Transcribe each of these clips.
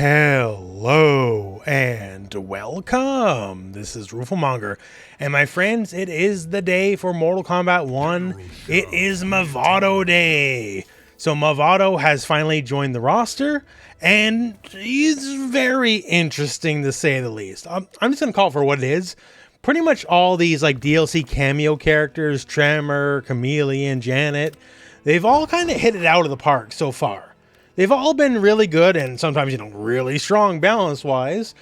Hello and welcome. This is rooflemonger, and my friends, it is the day for Mortal Kombat 1. It is Mavado Day. So Mavado has finally joined the roster, and he's very interesting to say the least. I'm just gonna call it for what it is. Pretty much all these like DLC cameo characters, Tremor, Chameleon, Janet, they've all kind of hit it out of the park so far. They've all been really good and sometimes, really strong balance-wise.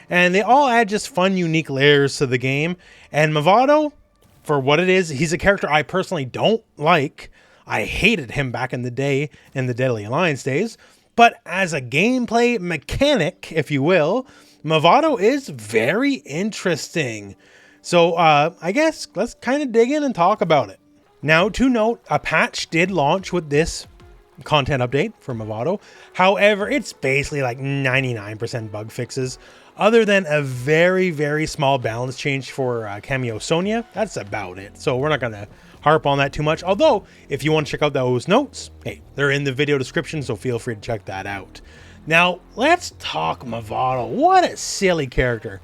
And they all add just fun, unique layers to the game. And Mavado, for what it is, he's a character I personally don't like. I hated him back in the day, in the Deadly Alliance days. But as a gameplay mechanic, if you will, Mavado is very interesting. So I guess let's kind of dig in and talk about it. Now, to note, a patch did launch with this content update for Mavado. However, it's basically like 99% bug fixes, other than a very, very small balance change for Kameo Sonya. That's about it. So we're not going to harp on that too much. Although, if you want to check out those notes, hey, they're in the video description, so feel free to check that out. Now, let's talk Mavado. What a silly character.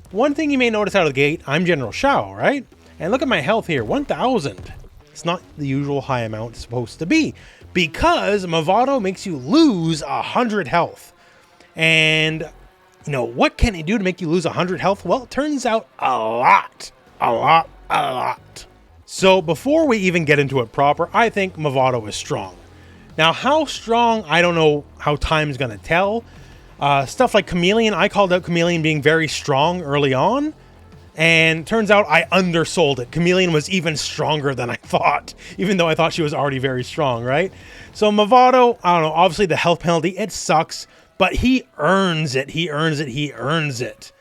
One thing you may notice out of the gate, I'm General Shao, right? And look at my health here, 1,000. It's not the usual high amount it's supposed to be, because Mavado makes you lose 100 health. And, what can it do to make you lose 100 health? Well, it turns out a lot. So before we even get into it proper, I think Mavado is strong. Now, how strong, I don't know how time's going to tell. Stuff like Chameleon, I called out Chameleon being very strong early on. And turns out I undersold it. Chameleon was even stronger than I thought, even though I thought she was already very strong, right? So Mavado, I don't know, obviously the health penalty, it sucks, but he earns it. He earns it.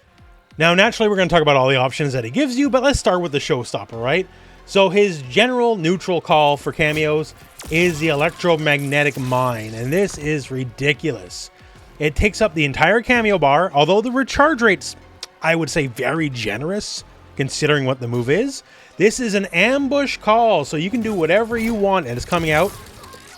Now, naturally, we're going to talk about all the options that he gives you, but let's start with the showstopper, right? So his general neutral call for cameos is the electromagnetic mine, and this is ridiculous. It takes up the entire cameo bar, although the recharge rate's, I would say, very generous considering what the move is. This is an ambush call, so you can do whatever you want and it's coming out.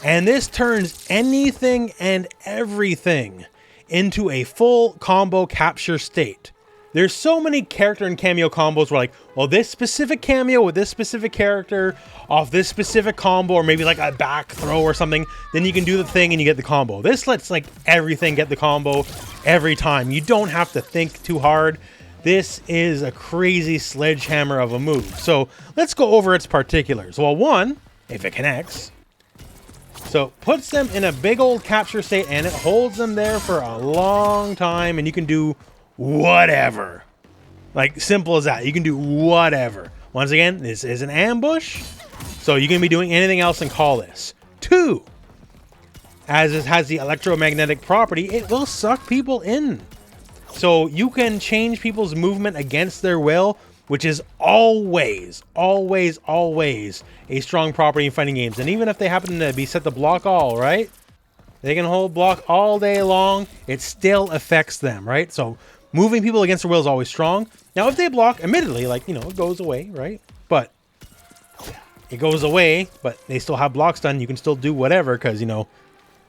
And this turns anything and everything into a full combo capture state. There's so many character and cameo combos where like, well, this specific cameo with this specific character off this specific combo, or maybe like a back throw or something, then you can do the thing and you get the combo. This lets like everything get the combo every time. You don't have to think too hard. This is a crazy sledgehammer of a move. So let's go over its particulars. Well, one, if it connects, so puts them in a big old capture state and it holds them there for a long time, and you can do whatever. Like, simple as that. You can do whatever. Once again, this is an ambush, so you can be doing anything else and call this. Two, as it has the electromagnetic property, it will suck people in. So you can change people's movement against their will, which is always a strong property in fighting games. And even if they happen to be set to block all, right? They can hold block all day long. It still affects them, right? So moving people against their will is always strong. Now, if they block, admittedly, like, it goes away, right? But it goes away, but they still have blocks done. You can still do whatever because,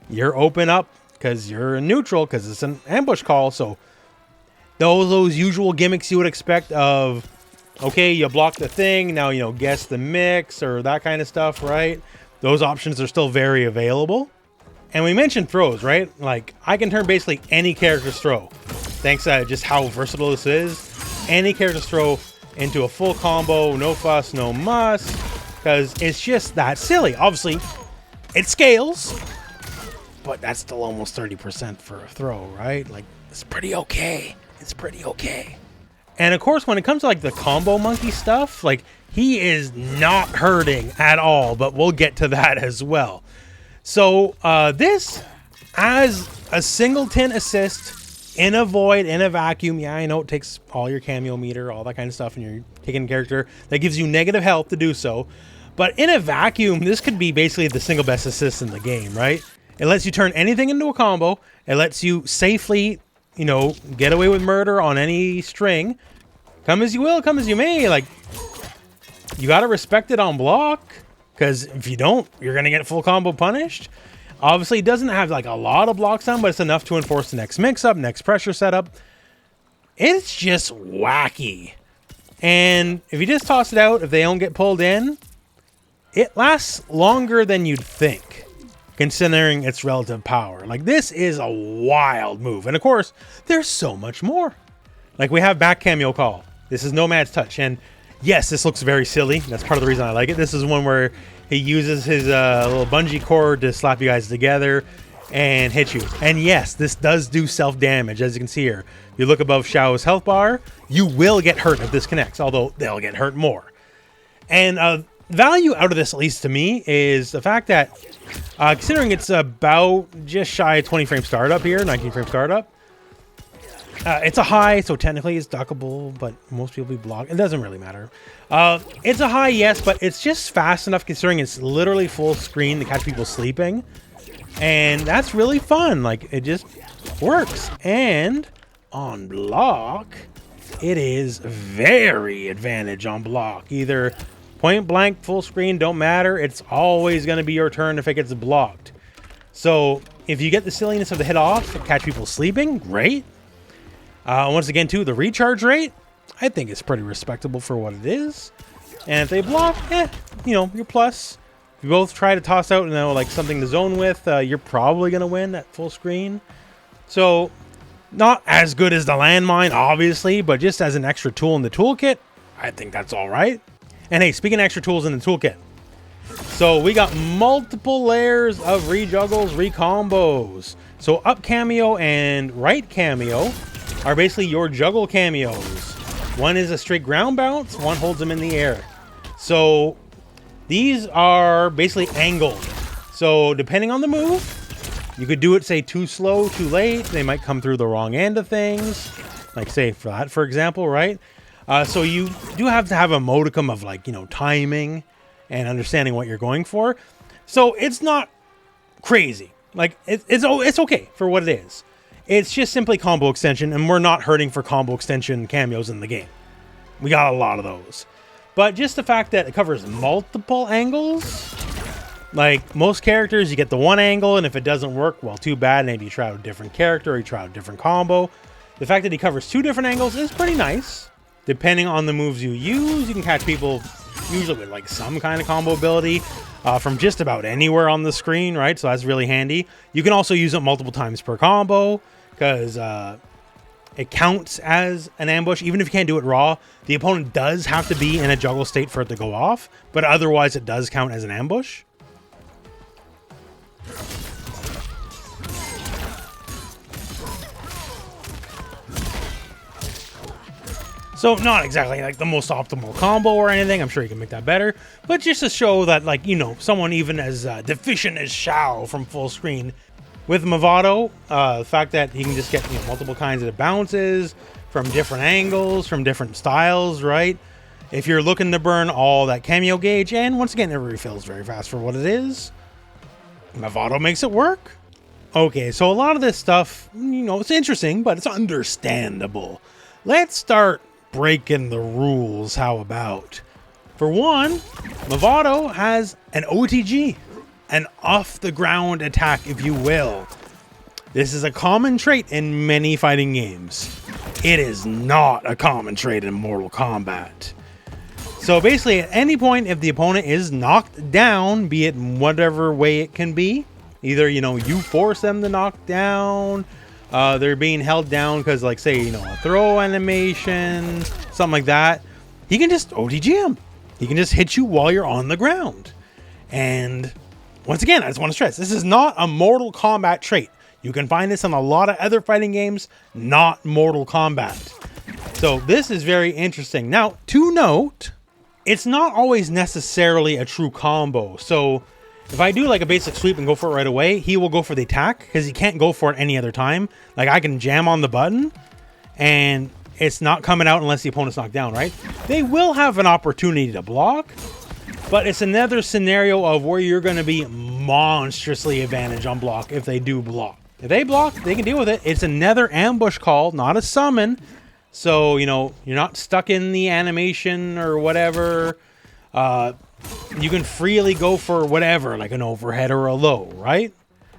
you're open up because you're neutral because it's an ambush call. So those usual gimmicks you would expect of, okay, you block the thing, now, guess the mix or that kind of stuff, right? Those options are still very available. And we mentioned throws, right? Like, I can turn basically any character's throw, thanks to just how versatile this is. Any character's throw into a full combo, no fuss, no muss, because it's just that silly. Obviously, it scales, but that's still almost 30% for a throw, right? Like, it's pretty okay. And of course, when it comes to like the combo monkey stuff, like, he is not hurting at all, but we'll get to that as well. So this, as a singleton assist in a void, in a vacuum, yeah, I know it takes all your cameo meter, all that kind of stuff, and you're taking a character that gives you negative health to do so. But in a vacuum, this could be basically the single best assist in the game, right? It lets you turn anything into a combo. It lets you safely, get away with murder on any string. Come as you will, come as you may. Like, you got to respect it on block, because if you don't, you're going to get full combo punished. Obviously, it doesn't have like a lot of blocks on, but it's enough to enforce the next mix-up, next pressure setup. It's just wacky. And if you just toss it out, if they don't get pulled in, it lasts longer than you'd think, considering its relative power. Like, this is a wild move. And of course, there's so much more. Like, we have back Kameo call. This is Nomad's touch. And yes, this looks very silly. That's part of the reason I like it. This is one where he uses his little bungee cord to slap you guys together and hit you. And yes, this does do self-damage, as you can see here. If you look above Xiao's health bar, you will get hurt if this connects, although they'll get hurt more. And value out of this, at least to me, is the fact that, considering it's about just shy of 20 frame startup here, 19 frame startup, it's a high, so technically it's duckable, but most people be blocked. It doesn't really matter. It's a high, yes, but it's just fast enough considering it's literally full screen to catch people sleeping. And that's really fun. Like, it just works. And on block, it is very advantage on block. Either point blank, full screen, don't matter. It's always going to be your turn if it gets blocked. So if you get the silliness of the hit off, catch people sleeping, great. Once again, too, the recharge rate, I think it's pretty respectable for what it is. And if they block, you know, you're plus. If you both try to toss out, you know, like something to zone with, you're probably going to win at full screen. So, not as good as the Landmine, obviously, but just as an extra tool in the toolkit, I think that's all right. And hey, speaking of extra tools in the toolkit, so we got multiple layers of rejuggles, recombos. So up Kameo and right Kameo are basically your juggle cameos. One is a straight ground bounce, one holds them in the air. So these are basically angled. So depending on the move, you could do it, say, too slow, too late. They might come through the wrong end of things. Like, say, for that, for example, right? So you do have to have a modicum of, like, you know, timing and understanding what you're going for. So it's not crazy. Like, it's okay for what it is. It's just simply combo extension, and we're not hurting for combo extension cameos in the game. We got a lot of those. But just the fact that it covers multiple angles, like most characters, you get the one angle, and if it doesn't work, well, too bad. Maybe you try out a different character, or you try out a different combo. The fact that he covers two different angles is pretty nice. Depending on the moves you use, you can catch people usually with like some kind of combo ability from just about anywhere on the screen, right? So that's really handy. You can also use it multiple times per combo because it counts as an ambush. Even if you can't do it raw, the opponent does have to be in a juggle state for it to go off, but otherwise it does count as an ambush. So not exactly like the most optimal combo or anything. I'm sure you can make that better. But just to show that, like, you know, someone even as deficient as Xiao from full screen with Mavado, the fact that he can just get, you know, multiple kinds of bounces from different angles, from different styles, right? If you're looking to burn all that Kameo gauge, and once again, it refills very fast for what it is, Mavado makes it work. Okay, so a lot of this stuff, you know, it's interesting, but it's understandable. Let's start breaking the rules. How about? For one, Mavado has an OTG, an off-the-ground attack, if you will. This is a common trait in many fighting games. It is not a common trait in Mortal Kombat. So basically, at any point, if the opponent is knocked down, be it in whatever way it can be, either, you know, you force them to knock down, they're being held down because, like, say, you know, a throw animation, something like that, he can just OTG him. He can just hit you while you're on the ground. And once again, I just want to stress, this is not a Mortal Kombat trait. You can find this in a lot of other fighting games, not Mortal Kombat. So this is very interesting. Now, to note, it's not always necessarily a true combo. So if I do like a basic sweep and go for it right away, he will go for the attack because he can't go for it any other time. Like, I can jam on the button and it's not coming out unless the opponent's knocked down, right? They will have an opportunity to block, but it's another scenario of where you're going to be monstrously advantaged on block if they do block. If they block, they can deal with it. It's another ambush call, not a summon. So, you know, you're not stuck in the animation or whatever. You can freely go for whatever, like an overhead or a low, right?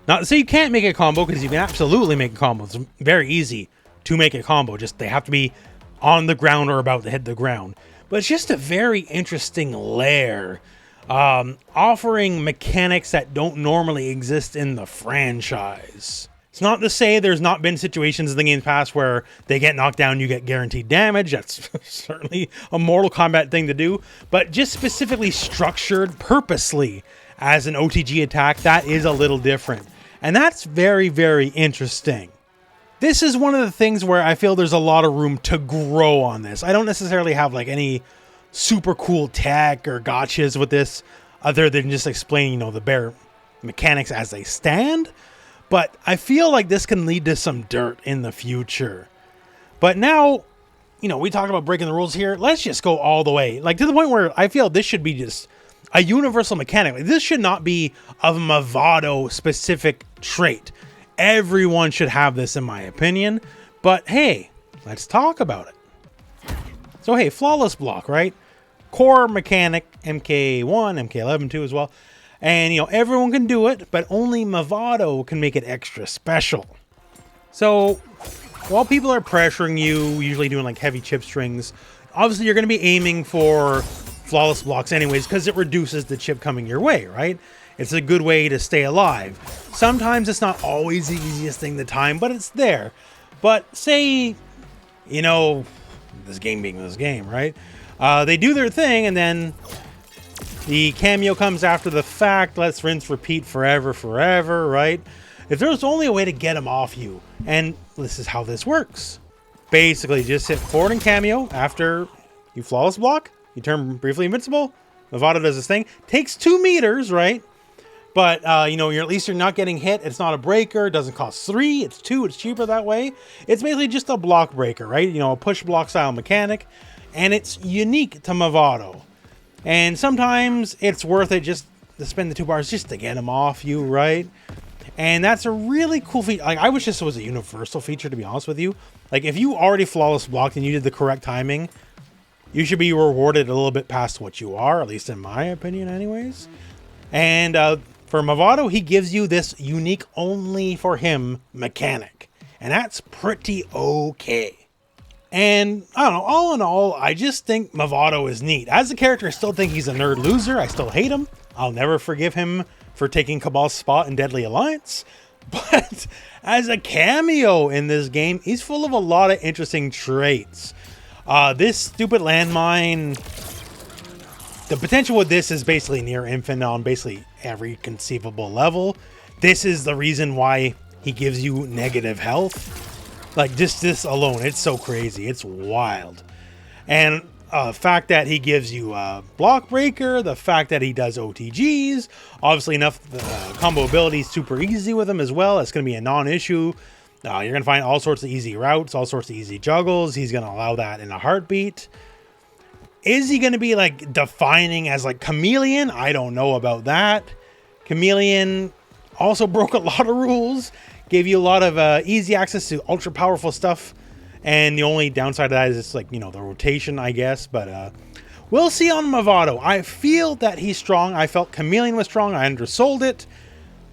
Not to say you can't make a combo, because you can absolutely make a combo. It's very easy to make a combo. Just they have to be on the ground or about to hit the ground. But it's just a very interesting lair, offering mechanics that don't normally exist in the franchise. It's not to say there's not been situations in the game's past where they get knocked down, you get guaranteed damage. That's certainly a Mortal Kombat thing to do. But just specifically structured purposely as an OTG attack, that is a little different. And that's very, very interesting. This is one of the things where I feel there's a lot of room to grow on this. I don't necessarily have like any super cool tech or gotchas with this other than just explaining, you know, the bare mechanics as they stand. But I feel like this can lead to some dirt in the future. But now, you know, we talk about breaking the rules here. Let's just go all the way. Like, to the point where I feel this should be just a universal mechanic. Like, this should not be a Mavado specific trait. Everyone should have this, in my opinion. But hey, let's talk about it. So hey, flawless block, right? Core mechanic, MK1, MK11 too as well. And, you know, everyone can do it, but only Mavado can make it extra special. So, while people are pressuring you, usually doing like heavy chip strings, obviously you're going to be aiming for flawless blocks anyways, because it reduces the chip coming your way, right? It's a good way to stay alive. Sometimes it's not always the easiest thing to time, but it's there. But say, you know, this game being this game, right? They do their thing, and then the Kameo comes after the fact. Let's rinse, repeat forever, right? If there's only a way to get them off you, and this is how this works. Basically, just hit forward and Kameo after you flawless block. You turn briefly invincible. Mavado does this thing. Takes 2 meters, right? But, you know, at least you're not getting hit. It's not a breaker. It doesn't cost 3. It's 2. It's cheaper that way. It's basically just a block breaker, right? You know, a push block style mechanic. And it's unique to Mavado. And sometimes it's worth it just to spend the 2 bars just to get them off you, right? And that's a really cool feature. Like, I wish this was a universal feature, to be honest with you. Like, if you already flawless blocked and you did the correct timing, you should be rewarded a little bit past what you are, at least in my opinion anyways. And for Mavado, he gives you this unique only for him mechanic. And that's pretty okay. And I don't know, all in all, I just think Mavado is neat. As a character, I still think he's a nerd loser. I still hate him. I'll never forgive him for taking Cabal's spot in Deadly Alliance. But as a cameo in this game, he's full of a lot of interesting traits. This stupid landmine, the potential with this is basically near infinite on basically every conceivable level. This is the reason why he gives you negative health. Like, just this alone, it's so crazy. It's wild. And the fact that he gives you a block breaker, the fact that he does OTGs, obviously enough combo ability is super easy with him as well. It's going to be a non-issue. You're going to find all sorts of easy routes, all sorts of easy juggles. He's going to allow that in a heartbeat. Is he going to be like defining as like Chameleon? I don't know about that. Chameleon also broke a lot of rules. Gave you a lot of easy access to ultra powerful stuff. And the only downside of that is it's like, you know, the rotation, I guess. But we'll see on Mavado. I feel that he's strong. I felt Chameleon was strong. I undersold it.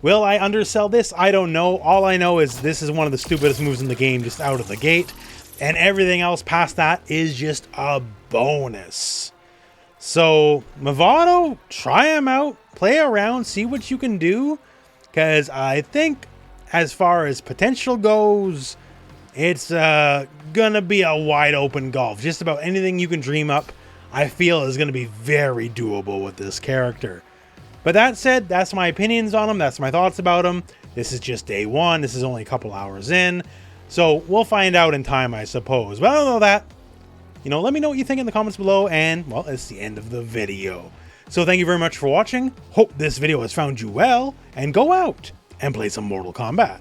Will I undersell this? I don't know. All I know is this is one of the stupidest moves in the game just out of the gate. And everything else past that is just a bonus. So, Mavado, try him out. Play around. See what you can do. Because I think as far as potential goes, it's gonna be a wide open golf. Just about anything you can dream up, I feel is gonna be very doable with this character. But that said, that's my opinions on him. That's my thoughts about him. This is just day one. This is only a couple hours in. So we'll find out in time, I suppose. But I don't know that. You know, let me know what you think in the comments below. And, well, it's the end of the video. So thank you very much for watching. Hope this video has found you well. And go out and play some Mortal Kombat.